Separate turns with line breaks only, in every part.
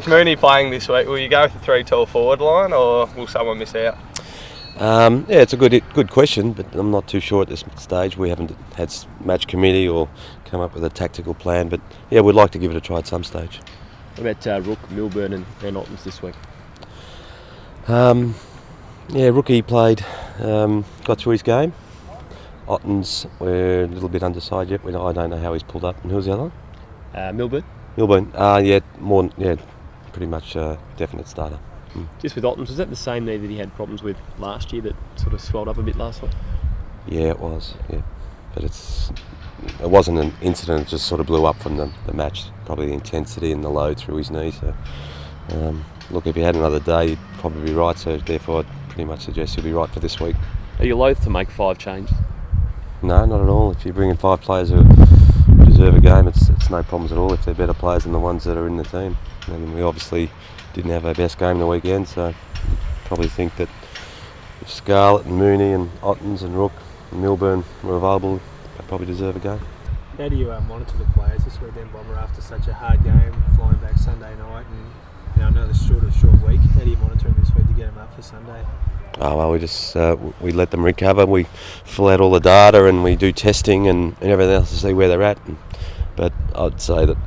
With Mooney playing this week, will you go with the 3 tall forward line, or will someone miss out?
It's a good question, but I'm not too sure at this stage. We haven't had match committee or come up with a tactical plan, but yeah, we'd like to give it a try at some stage.
What about Rook, Milburn and Ottens this week?
Rookie played, got through his game. Ottens, we're a little bit undecided yet. I don't know how he's pulled up. And who's the other one?
Milburn.
Pretty much definite starter.
Just with Ottens, was that the same knee that he had problems with last year that sort of swelled up a bit last week?
Yeah, it was. Yeah, but it wasn't an incident. It just sort of blew up from the match. Probably the intensity and the load through his knee. So, look, if he had another day, he'd probably be right. So therefore, I'd pretty much suggest he'll be right for this week.
Are you loath to make 5 changes?
No, not at all. If you bring in 5 players who deserve a game, it's no problems at all if they're better players than the ones that are in the team. And we obviously didn't have our best game the weekend, so you probably think that if Scarlett and Mooney and Ottens and Rook and Milburn were available, they probably deserve a game.
How do you monitor the players this week then, Bomber, after such a hard game, flying back Sunday night, and I know it's short week. How do you monitor them this week to get them up for Sunday?
Oh well, we just we let them recover. We fill out all the data and we do testing and everything else to see where they're at. But I'd say that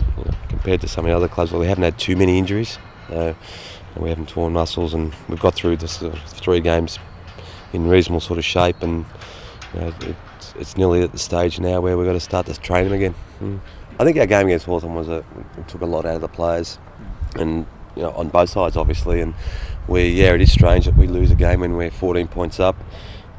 compared to some of the other clubs, we haven't had too many injuries. And we haven't torn muscles, and we've got through the 3 games in reasonable sort of shape. And it's nearly at the stage now where we've got to start to train them again. I think our game against Hawthorn was we took a lot out of the players, and on both sides obviously. And it is strange that we lose a game when we're 14 points up,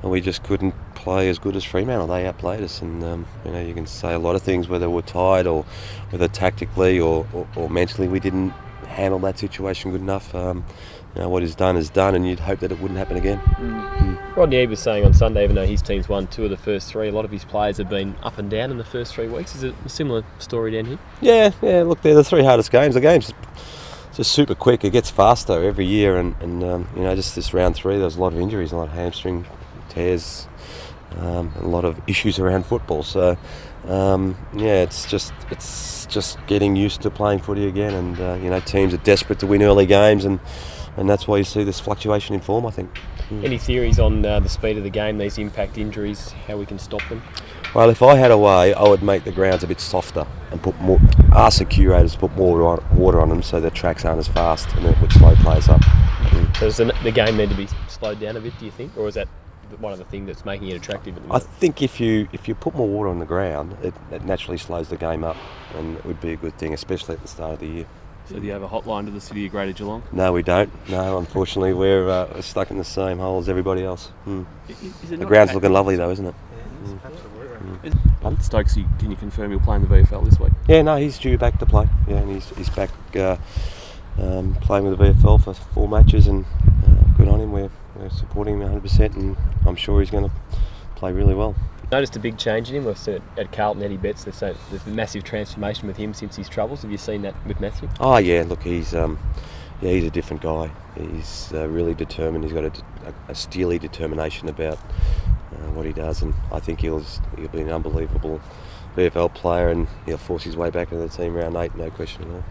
and we just couldn't play as good as Fremantle. They outplayed us, and you can say a lot of things, whether we're tired or whether tactically or mentally we didn't handle that situation good enough. What is done, and you'd hope that it wouldn't happen again.
Rodney Eade was saying on Sunday, even though his team's won 2 of the first 3, a lot of his players have been up and down in the first 3 weeks. Is it a similar story down here?
Yeah. Look, they're the 3 hardest games. The game's just super quick. It gets faster every year, and just this round 3, there's a lot of injuries, a lot of hamstring tears, a lot of issues around football. So it's just getting used to playing footy again, and teams are desperate to win early games, and that's why you see this fluctuation in form, I think.
Any theories on the speed of the game, these impact injuries, how we can stop them?
Well, if I had a way, I would make the grounds a bit softer and ask the curators to put more water on them so the tracks aren't as fast, and it would slow players up.
So does the game need to be slowed down a bit, do you think, or is that one of the things that's making it attractive at the moment?
I think if you put more water on the ground, it naturally slows the game up, and it would be a good thing, especially at the start of the year.
So do you have a hotline to the City of Greater Geelong?
No, we don't. No, unfortunately, we're stuck in the same hole as everybody else. The ground's looking lovely though, isn't it?
Yeah, absolutely.
Pardon? Stokes, can you confirm you'll play in the VFL this week?
Yeah, no, he's due back to play. Yeah, and he's back playing with the VFL for 4 matches, and good on him. We're supporting him 100%, and I'm sure he's going to play really well.
Noticed a big change in him. We've seen at Carlton, Eddie Betts, there's a massive transformation with him since his troubles. Have you seen that with Matthew?
Oh yeah, look, he's a different guy. He's really determined. He's got a steely determination about what he does, and I think he'll be an unbelievable VFL player, and he'll force his way back into the team round 8, no question at all.